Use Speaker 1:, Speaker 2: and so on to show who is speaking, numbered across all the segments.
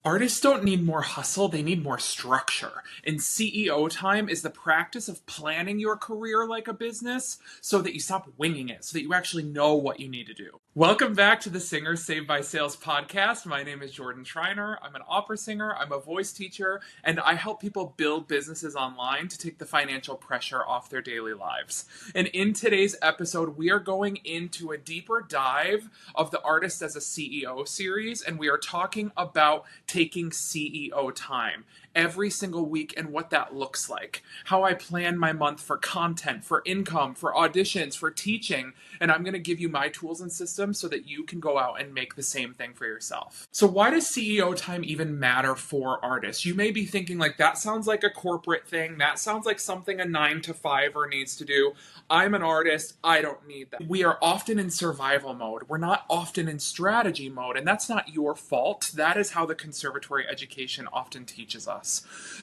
Speaker 1: Artists don't need more hustle, they need more structure. And CEO time is the practice of planning your career like a business so that you stop winging it, so that you actually know what you need to do. Welcome back to the Singer Saved by Sales podcast. My name is Jordan Schreiner. I'm an opera singer, I'm a voice teacher, and I help people build businesses online to take the financial pressure off their daily lives. And in today's episode, we are going into a deeper dive of the Artist as a CEO series, and we are talking about taking CEO time every single week and what that looks like. How I plan my month for content, for income, for auditions, for teaching, and I'm going to give you my tools and systems so that you can go out and make the same thing for yourself. So why does CEO time even matter for artists? You may be thinking like, that sounds like a corporate thing. That sounds like something a 9-to-5er needs to do. I'm an artist. I don't need that. We are often in survival mode. We're not often in strategy mode, and that's not your fault. That is how the conservatory education often teaches us.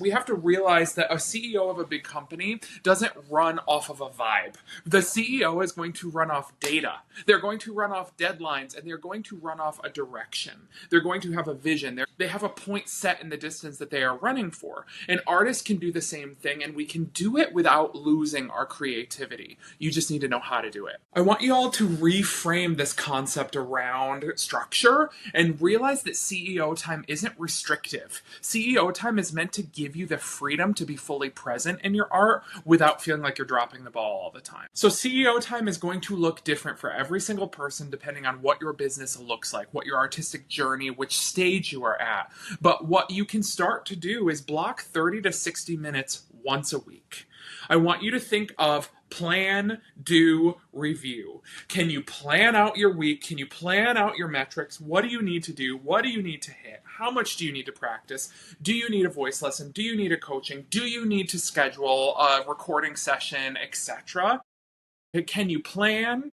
Speaker 1: We have to realize that a CEO of a big company doesn't run off of a vibe. The CEO is going to run off data. They're going to run off deadlines, and they're going to run off a direction. They're going to have a vision. They have a point set in the distance that they are running for. And artists can do the same thing, and we can do it without losing our creativity. You just need to know how to do it. I want you all to reframe this concept around structure and realize that CEO time isn't restrictive. CEO time is meant to give you the freedom to be fully present in your art without feeling like you're dropping the ball all the time. So CEO time is going to look different for every single person depending on what your business looks like, what your artistic journey, which stage you are at. But what you can start to do is block 30 to 60 minutes once a week. I want you to think of plan, do, review. Can you plan out your week? Can you plan out your metrics? What do you need to do? What do you need to hit? How much do you need to practice? Do you need a voice lesson? Do you need a coaching? Do you need to schedule a recording session, etc.? Can you plan?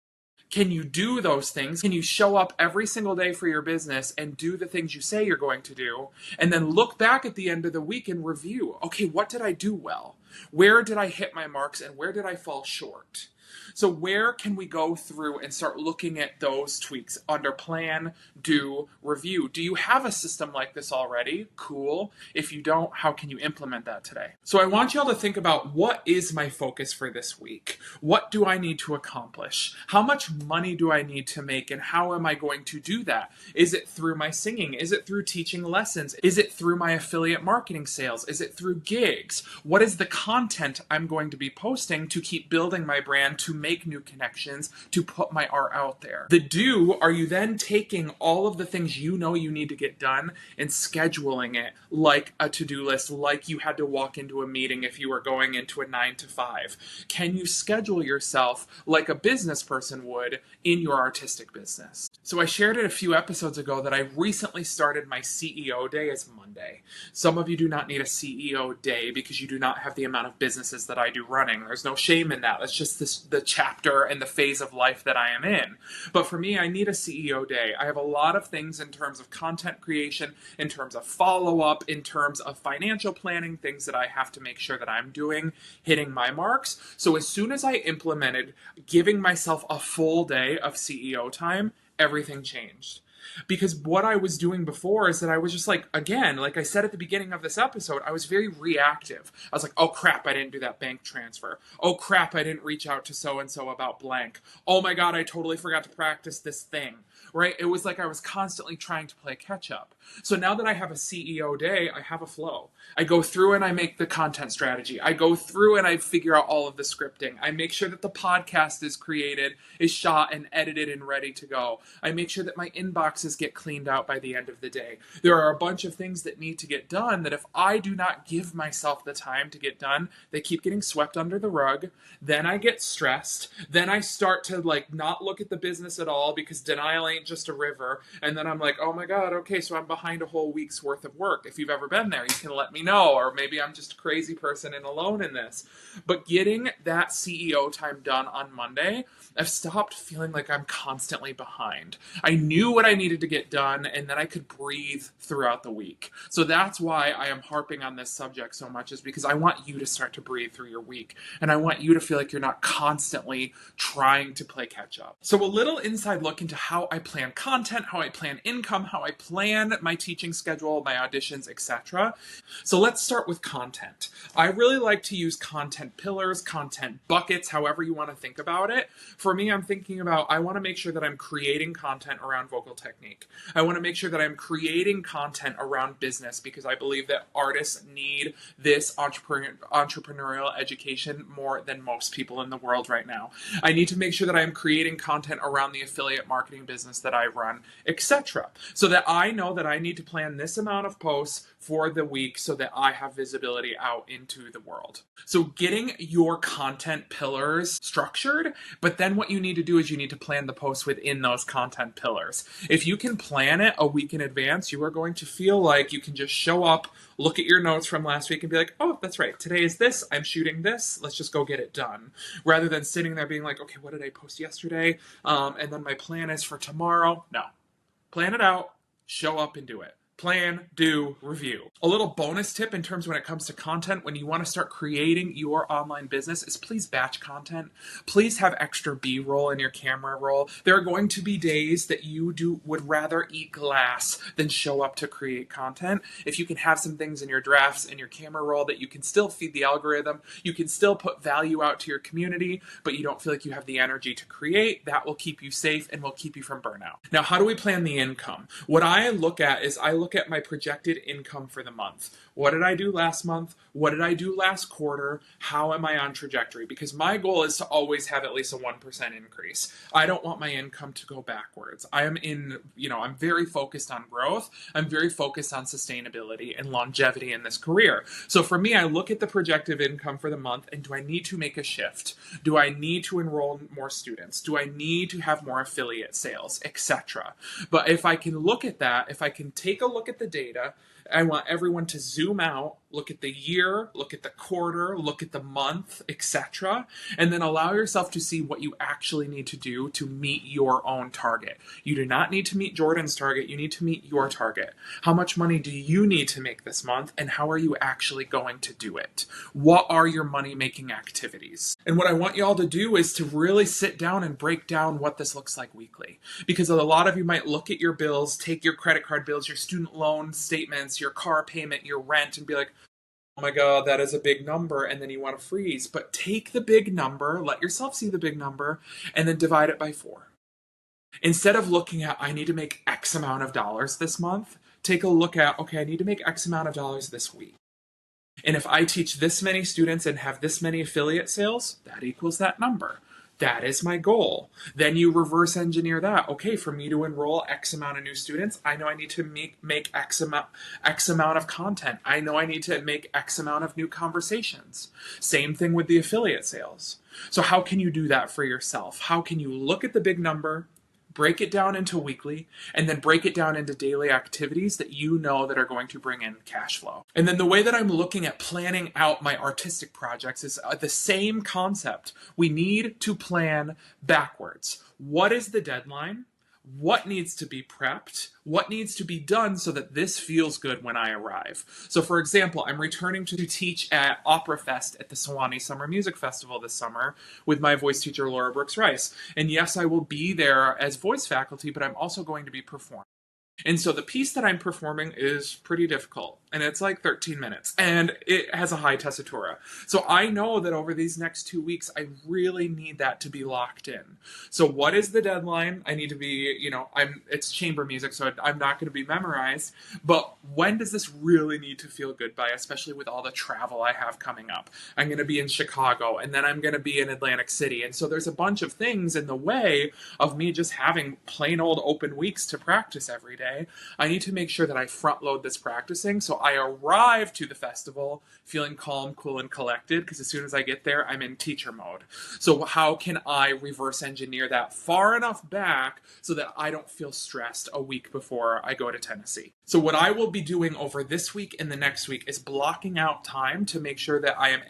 Speaker 1: Can you do those things? Can you show up every single day for your business and do the things you say you're going to do? And then look back at the end of the week and review. Okay, what did I do well? Where did I hit my marks and where did I fall short? So where can we go through and start looking at those tweaks under plan, do, review? Do you have a system like this already? Cool. If you don't, how can you implement that today? So I want you all to think about, what is my focus for this week? What do I need to accomplish? How much money do I need to make, and how am I going to do that? Is it through my singing? Is it through teaching lessons? Is it through my affiliate marketing sales? Is it through gigs? What is the content I'm going to be posting to keep building my brand, to make new connections, to put my art out there? The do, are you then taking all of the things you know you need to get done and scheduling it like a to-do list, like you had to walk into a meeting if you were going into a 9-to-5? Can you schedule yourself like a business person would in your artistic business? So I shared it a few episodes ago that I recently started my CEO day as Monday. Some of you do not need a CEO day because you do not have the amount of businesses that I do running. There's no shame in that. That's just the chapter and the phase of life that I am in. But for me, I need a CEO day. I have a lot of things in terms of content creation, in terms of follow-up, in terms of financial planning, things that I have to make sure that I'm doing, hitting my marks. So as soon as I implemented giving myself a full day of CEO time, everything changed. Because what I was doing before is that I was just like, again, like I said at the beginning of this episode, I was very reactive. I was like, oh crap, I didn't do that bank transfer. Oh crap, I didn't reach out to so-and-so about blank. Oh my God, I totally forgot to practice this thing, right? It was like I was constantly trying to play catch up. So now that I have a CEO day, I have a flow. I go through and I make the content strategy. I go through and I figure out all of the scripting. I make sure that the podcast is created, is shot and edited and ready to go. I make sure that my inboxes get cleaned out by the end of the day. There are a bunch of things that need to get done that if I do not give myself the time to get done, they keep getting swept under the rug. Then I get stressed. Then I start to like not look at the business at all because denial ain't just a river. And then I'm like, oh my God, okay, so I'm behind a whole week's worth of work. If you've ever been there, you can let me know, or maybe I'm just a crazy person and alone in this. But getting that CEO time done on Monday, I've stopped feeling like I'm constantly behind. I knew what I needed to get done, and then I could breathe throughout the week. So that's why I am harping on this subject so much, is because I want you to start to breathe through your week, and I want you to feel like you're not constantly trying to play catch up. So a little inside look into how I plan content, how I plan income, how I plan my teaching schedule, my auditions, etc. So let's start with content. I really like to use content pillars, content buckets, however you want to think about it. For me, I'm thinking about, I want to make sure that I'm creating content around vocal technique. I want to make sure that I'm creating content around business because I believe that artists need this entrepreneurial education more than most people in the world right now. I need to make sure that I'm creating content around the affiliate marketing business that I run, etc. So that I know that I need to plan this amount of posts for the week so that I have visibility out into the world. So getting your content pillars structured, but then what you need to do is you need to plan the posts within those content pillars. If you can plan it a week in advance, you are going to feel like you can just show up, look at your notes from last week and be like, oh, that's right, today is this, I'm shooting this, let's just go get it done. Rather than sitting there being like, okay, what did I post yesterday? And then my plan is for tomorrow. No. Plan it out, show up and do it. Plan, do, review. A little bonus tip in terms when it comes to content, when you want to start creating your online business, is please batch content. Please have extra B-roll in your camera roll. There are going to be days that you would rather eat glass than show up to create content. If you can have some things in your drafts and your camera roll that you can still feed the algorithm, you can still put value out to your community, but you don't feel like you have the energy to create, that will keep you safe and will keep you from burnout. Now, how do we plan the income? What I look at is I look at my projected income for the month. What did I do last month? What did I do last quarter? How am I on trajectory? Because my goal is to always have at least a 1% increase. I don't want my income to go backwards. I'm very focused on growth. I'm very focused on sustainability and longevity in this career. So for me, I look at the projected income for the month and do I need to make a shift? Do I need to enroll more students? Do I need to have more affiliate sales, etc.? But if I can look at that, if I can take a look at the data, I want everyone to zoom out, look at the year, look at the quarter, look at the month, etc., and then allow yourself to see what you actually need to do to meet your own target. You do not need to meet Jordan's target, you need to meet your target. How much money do you need to make this month, and how are you actually going to do it? What are your money-making activities? And what I want you all to do is to really sit down and break down what this looks like weekly. Because a lot of you might look at your bills, take your credit card bills, your student loan statements, your car payment, your rent, and be like, oh my God, that is a big number, and then you want to freeze. But take the big number, let yourself see the big number, and then divide it by 4. Instead of looking at, I need to make X amount of dollars this month, take a look at, okay, I need to make X amount of dollars this week. And if I teach this many students and have this many affiliate sales, that equals that number. That is my goal. Then you reverse engineer that. Okay, for me to enroll X amount of new students, I know I need to make X amount of content. I know I need to make X amount of new conversations. Same thing with the affiliate sales. So how can you do that for yourself? How can you look at the big number, break it down into weekly, and then break it down into daily activities that you know that are going to bring in cash flow? And then the way that I'm looking at planning out my artistic projects is the same concept. We need to plan backwards. What is the deadline? What needs to be prepped? What needs to be done so that this feels good when I arrive? So for example, I'm returning to teach at Opera Fest at the Sewanee Summer Music Festival this summer with my voice teacher, Laura Brooks Rice. And yes, I will be there as voice faculty, but I'm also going to be performing. And so the piece that I'm performing is pretty difficult, and it's like 13 minutes, and it has a high tessitura. So I know that over these next 2 weeks, I really need that to be locked in. So what is the deadline? I need to be, it's chamber music, so I'm not going to be memorized, but when does this really need to feel good by, especially with all the travel I have coming up? I'm going to be in Chicago, and then I'm going to be in Atlantic City, and so there's a bunch of things in the way of me just having plain old open weeks to practice every day. I need to make sure that I front load this practicing so I arrive to the festival feeling calm, cool, and collected, because as soon as I get there, I'm in teacher mode. So how can I reverse engineer that far enough back so that I don't feel stressed a week before I go to Tennessee? So what I will be doing over this week and the next week is blocking out time to make sure that I am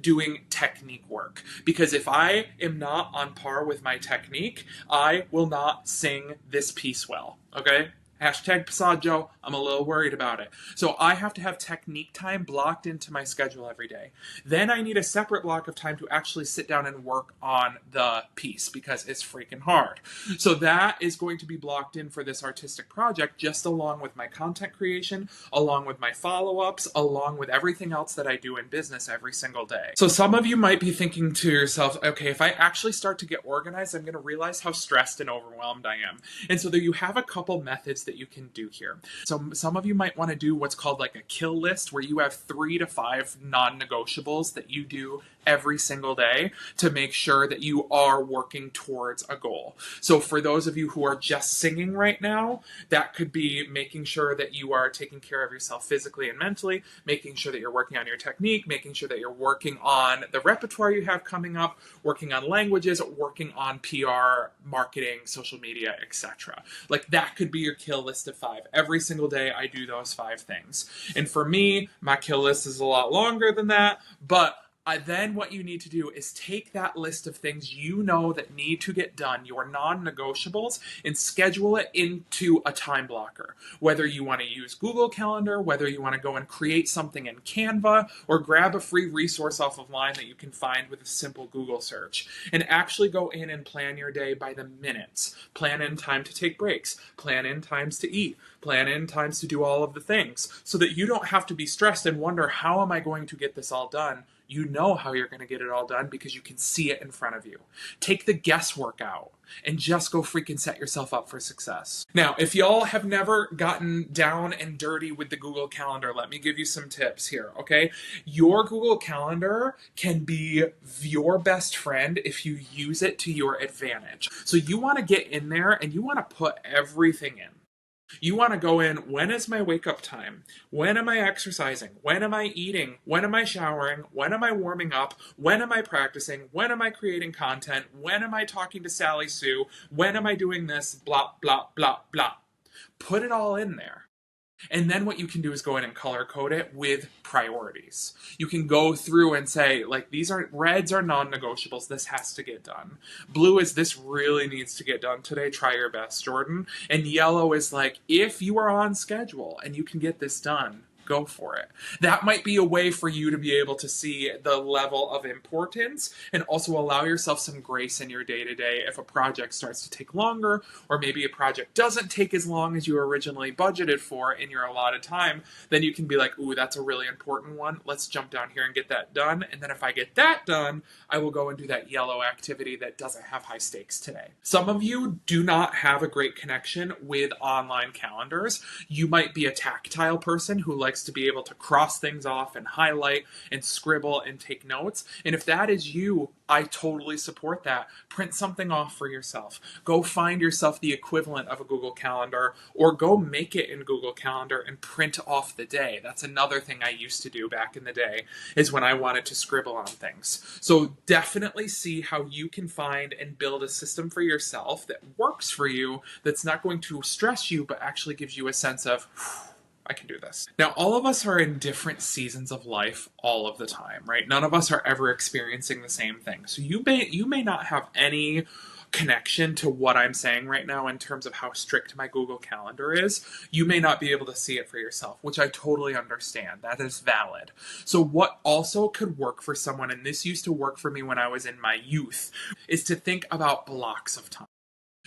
Speaker 1: doing technique work. Because if I am not on par with my technique, I will not sing this piece well. Okay? Hashtag Passad Joe, I'm a little worried about it. So I have to have technique time blocked into my schedule every day. Then I need a separate block of time to actually sit down and work on the piece because it's freaking hard. So that is going to be blocked in for this artistic project, just along with my content creation, along with my follow-ups, along with everything else that I do in business every single day. So some of you might be thinking to yourself, okay, if I actually start to get organized, I'm going to realize how stressed and overwhelmed I am. And so there you have a couple methods that you can do here. So some of you might want to do what's called like a kill list, where you have 3 to 5 non-negotiables that you do every single day to make sure that you are working towards a goal. So for those of you who are just singing right now, that could be making sure that you are taking care of yourself physically and mentally, making sure that you're working on your technique, making sure that you're working on the repertoire you have coming up, working on languages, working on PR, marketing, social media, etc. Like that could be your kill list of 5. Every single day I do those 5 things. And for me, my kill list is a lot longer than that, but then what you need to do is take that list of things you know that need to get done, your non-negotiables, and schedule it into a time blocker. Whether you want to use Google Calendar, whether you want to go and create something in Canva, or grab a free resource off of line that you can find with a simple Google search. And actually go in and plan your day by the minutes. Plan in time to take breaks. Plan in times to eat. Plan in times to do all of the things, so that you don't have to be stressed and wonder, how am I going to get this all done? You know how you're going to get it all done because you can see it in front of you. Take the guesswork out and just go freaking set yourself up for success. Now, if y'all have never gotten down and dirty with the Google Calendar, let me give you some tips here, okay? Your Google Calendar can be your best friend if you use it to your advantage. So you want to get in there and you want to put everything in. You want to go in, when is my wake up time? When am I exercising? When am I eating? When am I showering? When am I warming up? When am I practicing? When am I creating content? When am I talking to Sally Sue? When am I doing this? Blah, blah, blah, blah. Put it all in there. And then what you can do is go in and color code it with priorities. You can go through and say, like, reds are non-negotiables. This has to get done. Blue is, this really needs to get done today. Try your best, Jordan. And yellow is like, if you are on schedule and you can get this done, go for it. That might be a way for you to be able to see the level of importance and also allow yourself some grace in your day-to-day if a project starts to take longer, or maybe a project doesn't take as long as you originally budgeted for in your allotted time. Then you can be like, ooh, that's a really important one. Let's jump down here and get that done. And then if I get that done, I will go and do that yellow activity that doesn't have high stakes today. Some of you do not have a great connection with online calendars. You might be a tactile person who likes to be able to cross things off and highlight and scribble and take notes. And if that is you, I totally support that. Print something off for yourself. Go find yourself the equivalent of a Google Calendar, or go make it in Google Calendar and print off the day. That's another thing I used to do back in the day, is when I wanted to scribble on things. So definitely see how you can find and build a system for yourself that works for you, that's not going to stress you, but actually gives you a sense of, I can do this. Now, all of us are in different seasons of life all of the time, right? None of us are ever experiencing the same thing. So you may not have any connection to what I'm saying right now in terms of how strict my Google Calendar is. You may not be able to see it for yourself, which I totally understand. That is valid. So what also could work for someone, and this used to work for me when I was in my youth, is to think about blocks of time.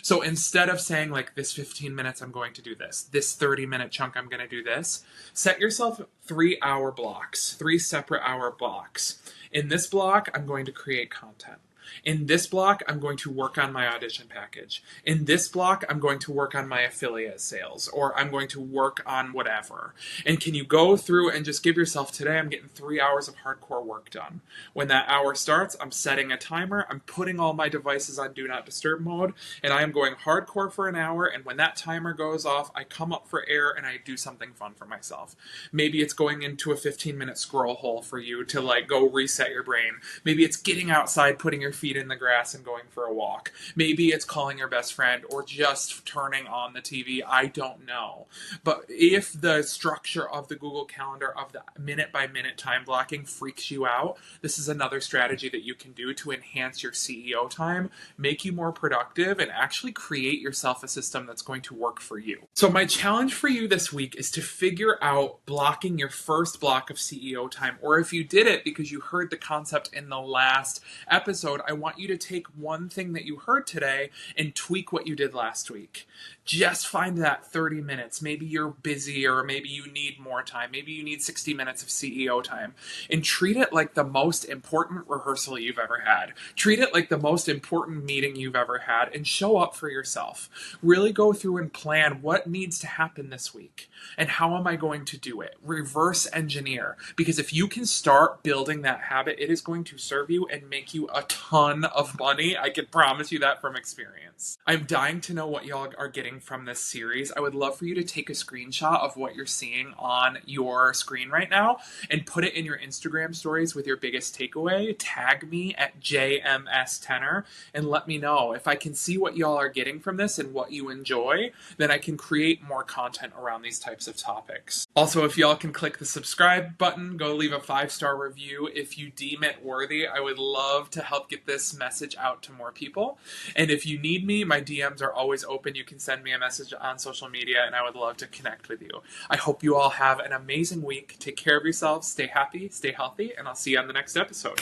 Speaker 1: So instead of saying, like, this 15 minutes I'm going to do this 30-minute chunk I'm going to do this, set yourself 3-hour blocks, 3 separate hour blocks. In this block, I'm going to create content. In this block, I'm going to work on my audition package. In this block, I'm going to work on my affiliate sales, or I'm going to work on whatever. And can you go through and just give yourself, today I'm getting 3 hours of hardcore work done. When that hour starts, I'm setting a timer, I'm putting all my devices on do not disturb mode, and I am going hardcore for an hour, and when that timer goes off, I come up for air and I do something fun for myself. Maybe it's going into a 15-minute scroll hole for you to, like, go reset your brain. Maybe it's getting outside, putting your feet in the grass and going for a walk. Maybe it's calling your best friend or just turning on the TV. I don't know. But if the structure of the Google Calendar, of the minute by minute time blocking freaks you out, this is another strategy that you can do to enhance your CEO time, make you more productive, and actually create yourself a system that's going to work for you. So my challenge for you this week is to figure out blocking your first block of CEO time, or if you did it because you heard the concept in the last episode, I want you to take one thing that you heard today and tweak what you did last week. Just find that 30 minutes. Maybe you're busy, or maybe you need more time. Maybe you need 60 minutes of CEO time, and treat it like the most important rehearsal you've ever had. Treat it like the most important meeting you've ever had, and show up for yourself. Really go through and plan what needs to happen this week and how am I going to do it. Reverse engineer, because if you can start building that habit, it is going to serve you and make you a ton of money. I can promise you that from experience. I'm dying to know what y'all are getting from this series. I would love for you to take a screenshot of what you're seeing on your screen right now and put it in your Instagram stories with your biggest takeaway. Tag me at JMSTenor and let me know. If I can see what y'all are getting from this and what you enjoy, then I can create more content around these types of topics. Also, if y'all can click the subscribe button, go leave a 5-star review if you deem it worthy. I would love to help get this message out to more people. And if you need me, my DMs are always open. You can send me a message on social media and I would love to connect with you. I hope you all have an amazing week. Take care of yourselves, stay happy, stay healthy, and I'll see you on the next episode.